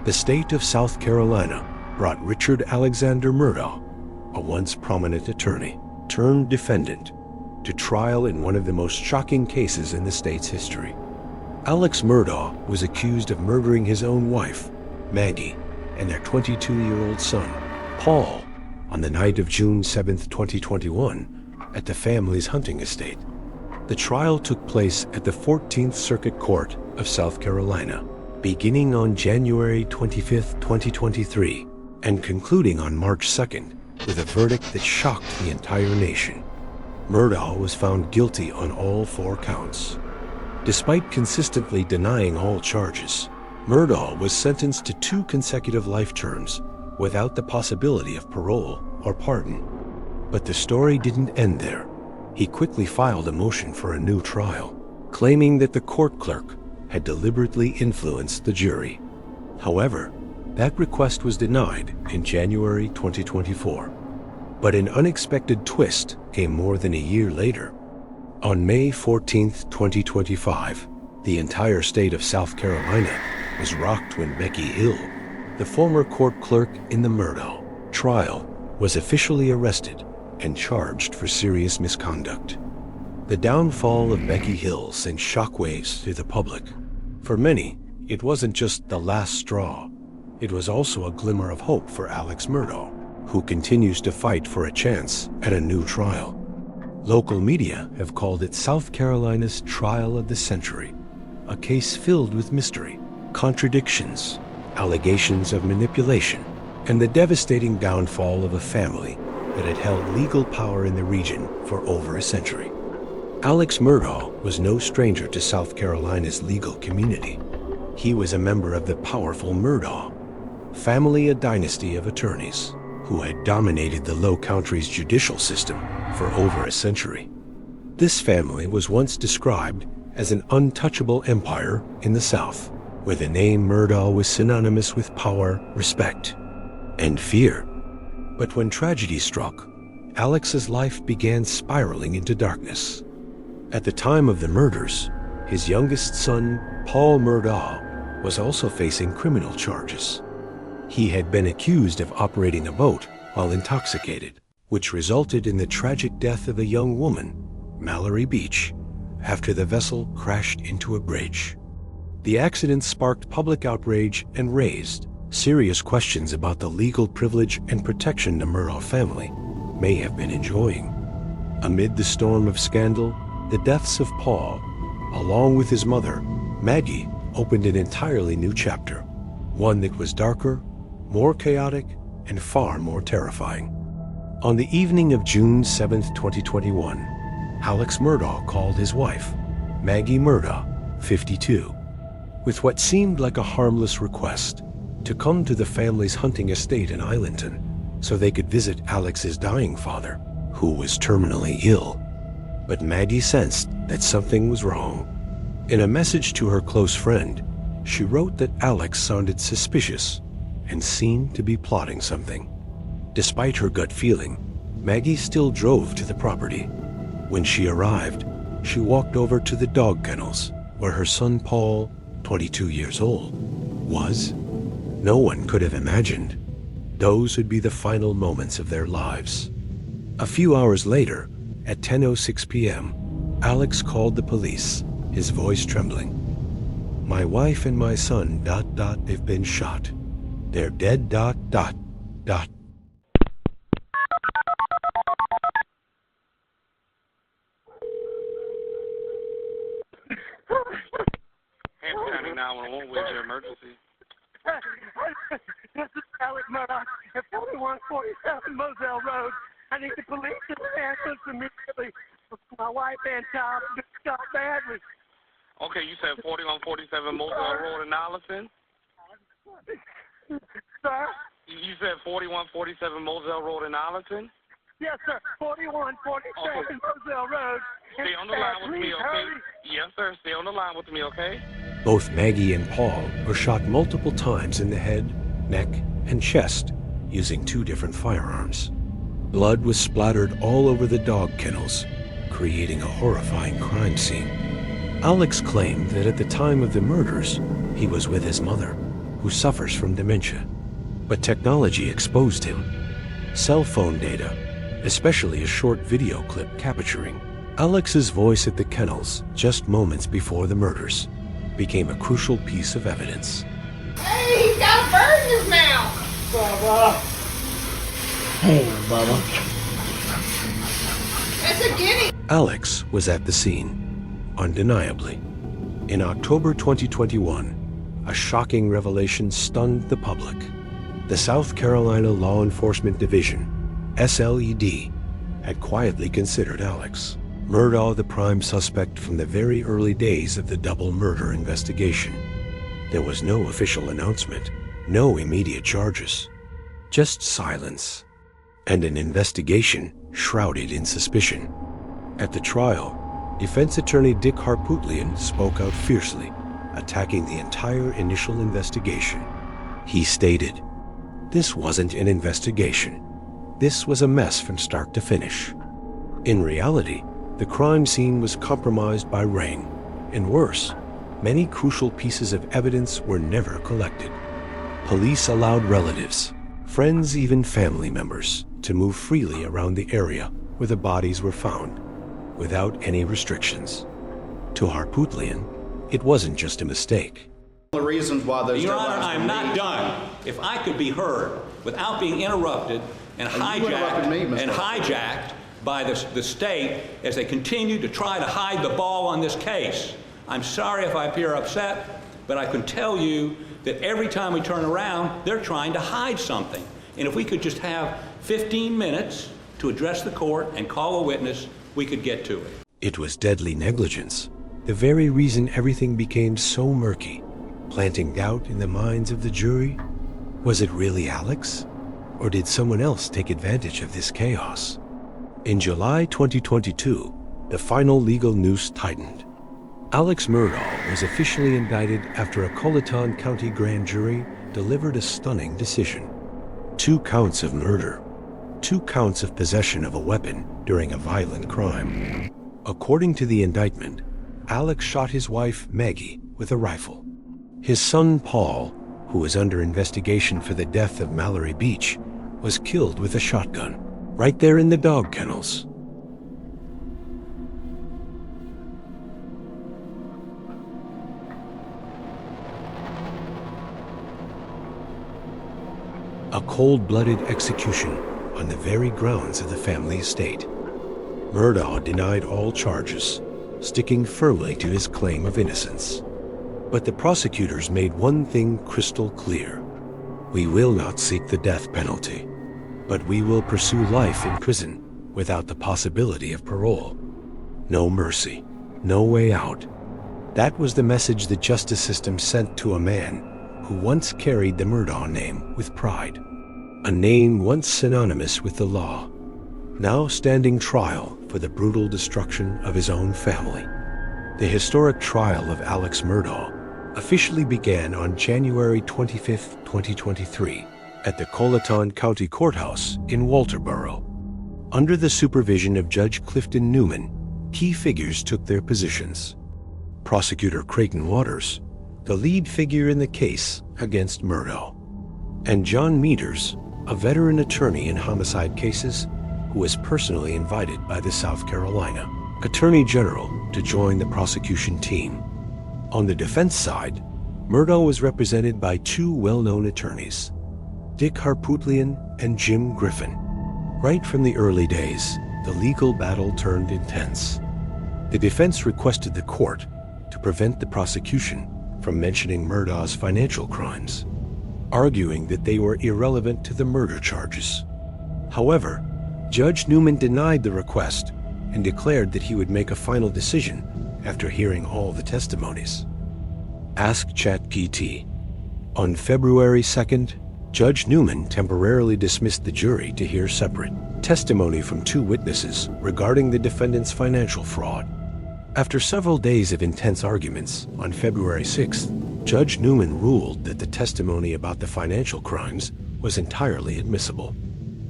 The state of South Carolina brought Richard Alexander Murdaugh, a once prominent attorney turned defendant, to trial in one of the most shocking cases in the state's history. Alex Murdaugh was accused of murdering his own wife, Maggie, and their 22-year-old son, Paul, on the night of June 7, 2021, at the family's hunting estate. The trial took place at the 14th Circuit Court of South Carolina, beginning on January 25, 2023, and concluding on March 2nd with a verdict that shocked the entire nation. Murdaugh was found guilty on all 4 counts. Despite consistently denying all charges, Murdaugh was sentenced to 2 consecutive life terms without the possibility of parole or pardon. But the story didn't end there. He quickly filed a motion for a new trial, claiming that the court clerk had deliberately influenced the jury. However, that request was denied in January 2024. But an unexpected twist came more than a year later. On May 14, 2025, the entire state of South Carolina was rocked when Becky Hill, the former court clerk in the Murdaugh trial, was officially arrested and charged for serious misconduct. The downfall of Becky Hill sent shockwaves through the public. For many, it wasn't just the last straw. It was also a glimmer of hope for Alex Murdaugh, who continues to fight for a chance at a new trial. Local media have called it South Carolina's trial of the century, a case filled with mystery, contradictions, allegations of manipulation, and the devastating downfall of a family that had held legal power in the region for over a century. Alex Murdaugh was no stranger to South Carolina's legal community. He was a member of the powerful Murdaugh family, a dynasty of attorneys who had dominated the Low Country's judicial system for over a century. This family was once described as an untouchable empire in the South, where the name Murdaugh was synonymous with power, respect, and fear. But when tragedy struck, Alex's life began spiraling into darkness. At the time of the murders, his youngest son, Paul Murdaugh, was also facing criminal charges. He had been accused of operating a boat while intoxicated, which resulted in the tragic death of a young woman, Mallory Beach, after the vessel crashed into a bridge. The accident sparked public outrage and raised serious questions about the legal privilege and protection the Murdaugh family may have been enjoying. Amid the storm of scandal, the deaths of Paul, along with his mother, Maggie, opened an entirely new chapter, one that was darker, more chaotic, and far more terrifying. On the evening of June 7, 2021, Alex Murdaugh called his wife, Maggie Murdaugh, 52, with what seemed like a harmless request to come to the family's hunting estate in Islandton so they could visit Alex's dying father, who was terminally ill. But Maggie sensed that something was wrong. In a message to her close friend, she wrote that Alex sounded suspicious and seemed to be plotting something. Despite her gut feeling, Maggie still drove to the property. When she arrived, she walked over to the dog kennels where her son Paul, 22 years old, was. No one could have imagined those would be the final moments of their lives. A few hours later, at 10:06 p.m., Alex called the police, his voice trembling. "My wife and my son, they've been shot. They're dead, Hands County 911, where's your emergency? This is Alex Murdaugh at 4147 Moselle Road. I need the police to answer immediately. My wife and child have been shot badly. Okay, you said 4147 Moselle Road in Arlington? Sir? You said 4147 Moselle Road in Arlington? Yes, sir. 4147 Moselle Road. Stay on the line with me, okay? Yes, sir. Stay on the line with me, okay? Both Maggie and Paul were shot multiple times in the head, neck, and chest using 2 different firearms. Blood was splattered all over the dog kennels, creating a horrifying crime scene. Alex claimed that at the time of the murders, he was with his mother, who suffers from dementia. But technology exposed him. Cell phone data, especially a short video clip capturing Alex's voice at the kennels just moments before the murders, became a crucial piece of evidence. Hey, he's got a bird in his mouth! Bubba. Hey, Bubba. That's a guinea! Alex was at the scene, undeniably. In October 2021, a shocking revelation stunned the public. The South Carolina Law Enforcement Division, SLED, had quietly considered Alex Murdaugh the prime suspect from the very early days of the double murder investigation. There was no official announcement, no immediate charges, just silence, and an investigation shrouded in suspicion. At the trial, defense attorney Dick Harpootlian spoke out fiercely, attacking the entire initial investigation. He stated, "This wasn't an investigation. This was a mess from start to finish." In reality, the crime scene was compromised by rain, and worse, many crucial pieces of evidence were never collected. Police allowed relatives, friends, even family members, to move freely around the area where the bodies were found, without any restrictions. To Harpootlian, it wasn't just a mistake. The reasons why those Your deadlines Honor, I'm were not made. done. If I could be heard without being interrupted and You interrupted me, Mr. hijacked by the state as they continue to try to hide the ball on this case. I'm sorry if I appear upset, but I can tell you that every time we turn around, they're trying to hide something. And if we could just have 15 minutes to address the court and call a witness, we could get to it. It was deadly negligence, the very reason everything became so murky, planting doubt in the minds of the jury. Was it really Alex? Or did someone else take advantage of this chaos? In July 2022, the final legal noose tightened. Alex Murdaugh was officially indicted after a Colleton County grand jury delivered a stunning decision. 2 counts of murder, 2 counts of possession of a weapon during a violent crime. According to the indictment, Alex shot his wife, Maggie, with a rifle. His son, Paul, who was under investigation for the death of Mallory Beach, was killed with a shotgun, right there in the dog kennels. A cold-blooded execution on the very grounds of the family estate. Murdaugh denied all charges, sticking firmly to his claim of innocence. But the prosecutors made one thing crystal clear. We will not seek the death penalty, but we will pursue life in prison without the possibility of parole. No mercy, no way out. That was the message the justice system sent to a man who once carried the Murdaugh name with pride. A name once synonymous with the law, now standing trial for the brutal destruction of his own family. The historic trial of Alex Murdaugh officially began on January 25, 2023, at the Colleton County Courthouse in Walterboro. Under the supervision of Judge Clifton Newman, key figures took their positions. Prosecutor Creighton Waters, the lead figure in the case against Murdaugh, and John Meters, a veteran attorney in homicide cases who was personally invited by the South Carolina Attorney General to join the prosecution team. On the defense side, Murdaugh was represented by 2 well-known attorneys, Dick Harpootlian and Jim Griffin. Right from the early days, the legal battle turned intense. The defense requested the court to prevent the prosecution from mentioning Murdaugh's financial crimes, arguing that they were irrelevant to the murder charges. However, Judge Newman denied the request and declared that he would make a final decision after hearing all the testimonies. Ask ChatGPT. On February 2nd, Judge Newman temporarily dismissed the jury to hear separate testimony from 2 witnesses regarding the defendant's financial fraud. After several days of intense arguments, on February 6th, Judge Newman ruled that the testimony about the financial crimes was entirely admissible.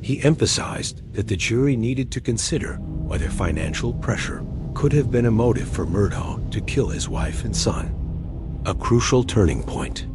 He emphasized that the jury needed to consider whether financial pressure could have been a motive for Murdaugh to kill his wife and son. A crucial turning point.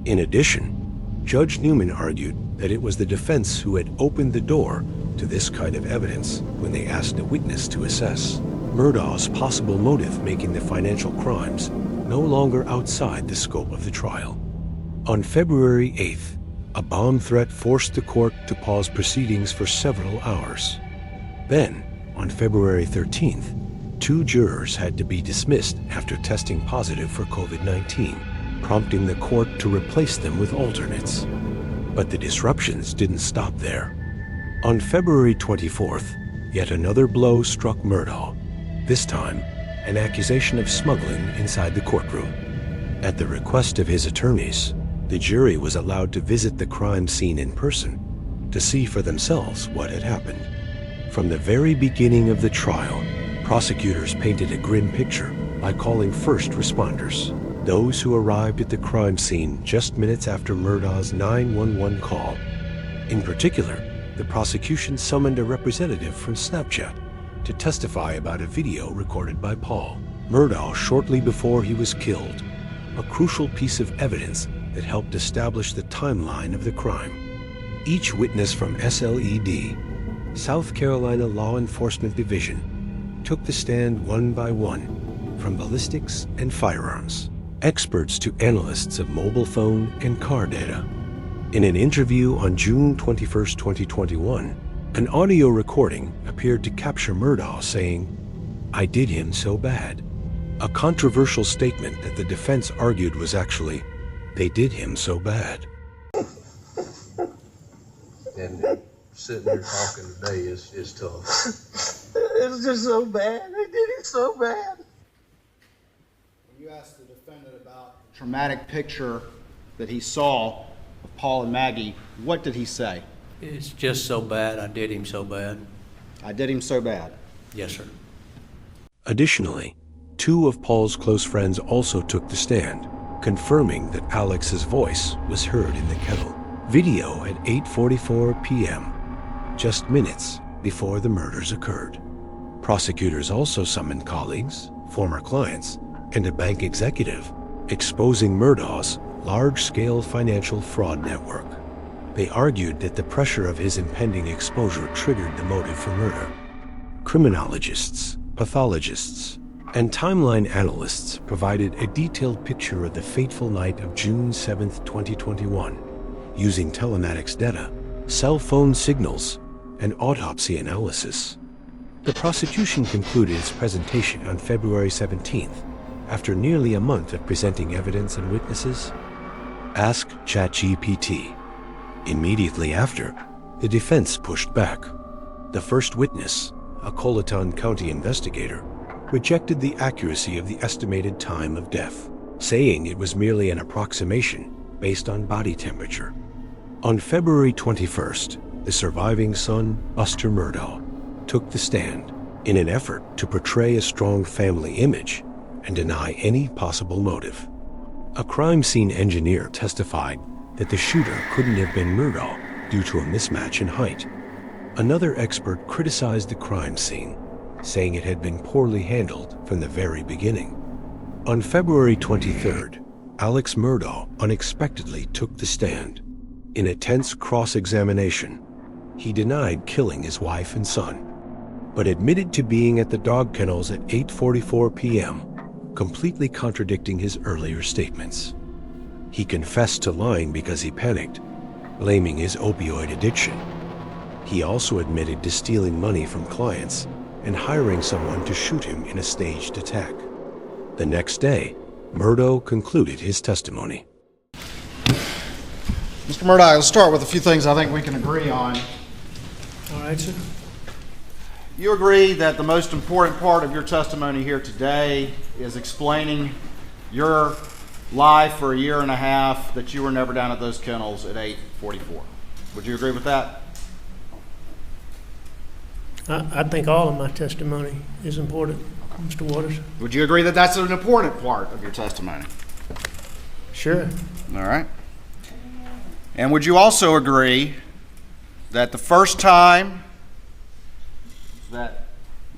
In addition, Judge Newman argued that it was the defense who had opened the door to this kind of evidence when they asked a witness to assess Murdaugh's possible motive, making the financial crimes no longer outside the scope of the trial. On February 8th, a bomb threat forced the court to pause proceedings for several hours. Then, on February 13th, 2 jurors had to be dismissed after testing positive for COVID-19, prompting the court to replace them with alternates. But the disruptions didn't stop there. On February 24th, yet another blow struck Murdaugh, this time an accusation of smuggling inside the courtroom. At the request of his attorneys, the jury was allowed to visit the crime scene in person to see for themselves what had happened. From the very beginning of the trial, prosecutors painted a grim picture by calling first responders, those who arrived at the crime scene just minutes after Murdaugh's 911 call. In particular, the prosecution summoned a representative from Snapchat to testify about a video recorded by Paul Murdaugh shortly before he was killed, a crucial piece of evidence that helped establish the timeline of the crime. Each witness from SLED, South Carolina Law Enforcement Division, took the stand one by one, from ballistics and firearms, experts to analysts of mobile phone and car data. In an interview on June 21, 2021, an audio recording appeared to capture Murdaugh saying, "I did him so bad," a controversial statement that the defense argued was actually, "They did him so bad." And sitting here talking today is tough. It's just so bad. They did it so bad. When you asked the defendant about the traumatic picture that he saw of Paul and Maggie, what did he say? It's just so bad. I did him so bad. I did him so bad. Yes, sir. Additionally, 2 of Paul's close friends also took the stand, confirming that Alex's voice was heard in the kettle video at 8:44 p.m., just minutes before the murders occurred. Prosecutors also summoned colleagues, former clients, and a bank executive, exposing Murdaugh's large-scale financial fraud network. They argued that the pressure of his impending exposure triggered the motive for murder. Criminologists, pathologists, and timeline analysts provided a detailed picture of the fateful night of June 7, 2021, using telematics data, cell phone signals, and autopsy analysis. The prosecution concluded its presentation on February 17th, after nearly a month of presenting evidence and witnesses. Ask ChatGPT. Immediately after, the defense pushed back. The first witness, a Colleton County investigator, rejected the accuracy of the estimated time of death, saying it was merely an approximation based on body temperature. On February 21st, the surviving son, Buster Murdaugh, took the stand in an effort to portray a strong family image and deny any possible motive. A crime scene engineer testified that the shooter couldn't have been Murdaugh due to a mismatch in height. Another expert criticized the crime scene, saying it had been poorly handled from the very beginning. On February 23rd, Alex Murdaugh unexpectedly took the stand. In a tense cross-examination, he denied killing his wife and son, but admitted to being at the dog kennels at 8:44 p.m., completely contradicting his earlier statements. He confessed to lying because he panicked, blaming his opioid addiction. He also admitted to stealing money from clients and hiring someone to shoot him in a staged attack. The next day, Murdaugh concluded his testimony. Mr. Murdaugh, let's start with a few things I think we can agree on. All right, sir. You agree that the most important part of your testimony here today is explaining your lie for a year and a half that you were never down at those kennels at 8:44. Would you agree with that? I think all of my testimony is important, Mr. Waters. Would you agree that that's an important part of your testimony? Sure. All right. And would you also agree that the first time that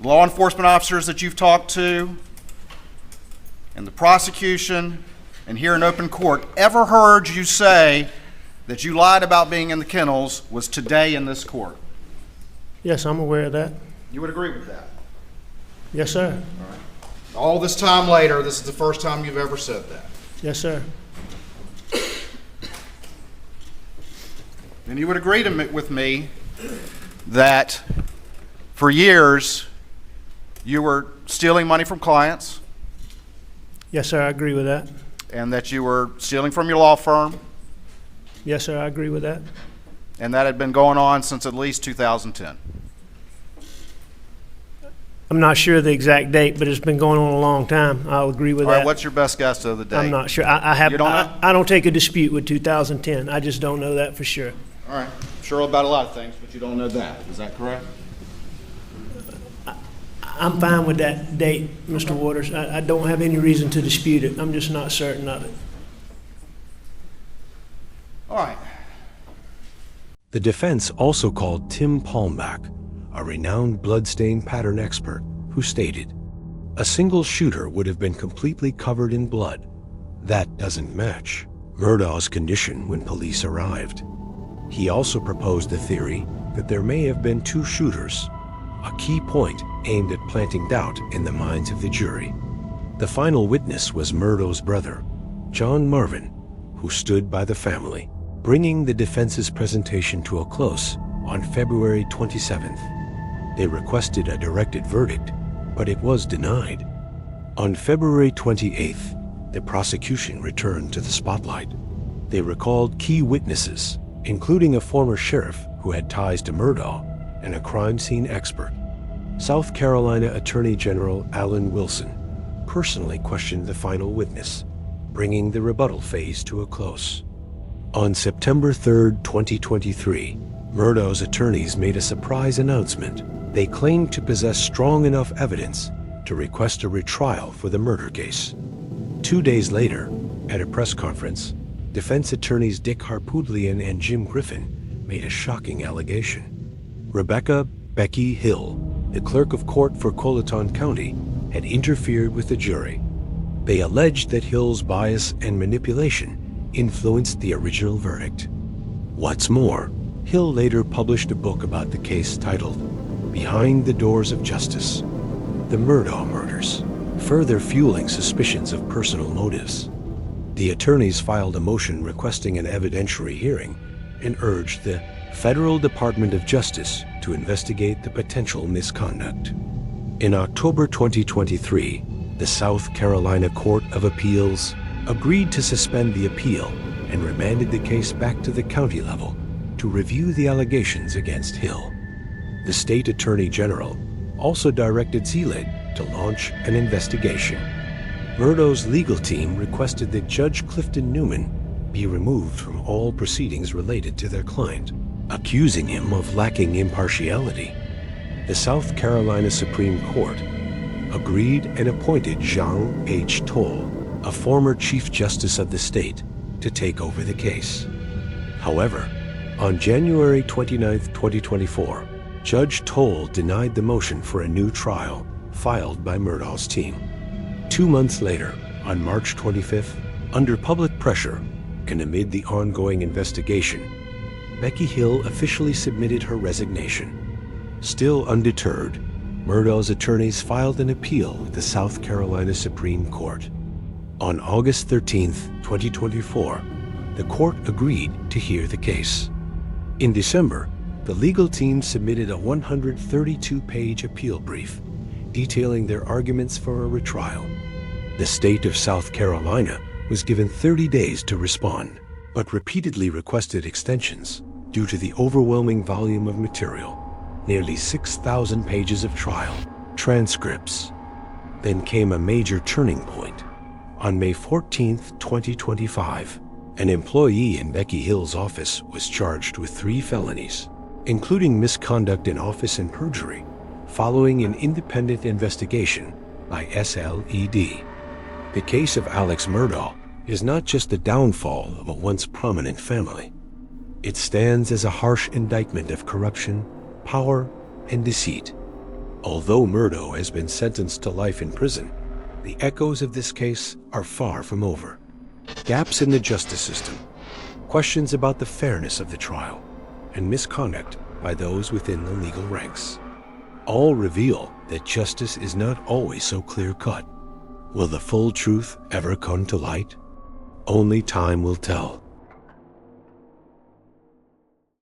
law enforcement officers that you've talked to and the prosecution and here in open court ever heard you say that you lied about being in the kennels was today in this court. Yes, I'm aware of that. You would agree with that? Yes, sir. All this time later, this is the first time you've ever said that. Yes, sir. And you would agree with me that for years you were stealing money from clients, Yes, sir, I agree with that. and that you were stealing from your law firm, Yes, sir, I agree with that. and that had been going on since at least 2010. I'm not sure of the exact date, but it's been going on a long time. I'll agree with All right, that. what's your best guess of the date? I'm not sure. I have. You don't know? I don't take a dispute with 2010. I just don't know that for sure. All right. Sure about a lot of things, but you don't know that. Is that correct? I'm fine with that date, Mr. Waters. I don't have any reason to dispute it. I'm just not certain of it. All right. The defense also called Tim Palmbach, a renowned bloodstain pattern expert, who stated, "A single shooter would have been completely covered in blood. That doesn't match Murdaugh's condition when police arrived." He also proposed the theory that there may have been two shooters, a key point aimed at planting doubt in the minds of the jury. The final witness was Murdaugh's brother, John Marvin, who stood by the family, bringing the defense's presentation to a close on February 27th. They requested a directed verdict, but it was denied. On February 28th, the prosecution returned to the spotlight. They recalled key witnesses, including a former sheriff who had ties to Murdaugh and a crime scene expert. South Carolina Attorney General Alan Wilson personally questioned the final witness, bringing the rebuttal phase to a close. On September 3rd, 2023, Murdaugh's attorneys made a surprise announcement. They claimed to possess strong enough evidence to request a retrial for the murder case. 2 days later, at a press conference, defense attorneys Dick Harpootlian and Jim Griffin made a shocking allegation. Rebecca "Becky" Hill, the clerk of court for Colleton County, had interfered with the jury. They alleged that Hill's bias and manipulation influenced the original verdict. What's more, Hill later published a book about the case titled Behind the Doors of Justice: The Murdaugh Murders, further fueling suspicions of personal motives. The attorneys filed a motion requesting an evidentiary hearing and urged the Federal Department of Justice to investigate the potential misconduct. In October 2023, the South Carolina Court of Appeals agreed to suspend the appeal and remanded the case back to the county level to review the allegations against Hill. The state attorney general also directed ZLID to launch an investigation. Murdaugh's legal team requested that Judge Clifton Newman be removed from all proceedings related to their client, accusing him of lacking impartiality. The South Carolina Supreme Court agreed and appointed Jean H. Toll, a former Chief Justice of the state, to take over the case. However, on January 29, 2024, Judge Toll denied the motion for a new trial filed by Murdaugh's team. 2 months later, on March 25th, under public pressure and amid the ongoing investigation, Becky Hill officially submitted her resignation. Still undeterred, Murdaugh's attorneys filed an appeal with the South Carolina Supreme Court. On August 13, 2024, the court agreed to hear the case. In December, the legal team submitted a 132-page appeal brief detailing their arguments for a retrial. The state of South Carolina was given 30 days to respond, but repeatedly requested extensions due to the overwhelming volume of material, nearly 6,000 pages of trial transcripts. Then came a major turning point. On May 14, 2025, an employee in Becky Hill's office was charged with 3 felonies, including misconduct in office and perjury, following an independent investigation by SLED. The case of Alex Murdaugh is not just the downfall of a once prominent family. It stands as a harsh indictment of corruption, power, and deceit. Although Murdaugh has been sentenced to life in prison, the echoes of this case are far from over. gaps in the justice system, questions about the fairness of the trial, and misconduct by those within the legal ranks. All reveal that justice is not always so clear-cut. Will the full truth ever come to light? Only time will tell.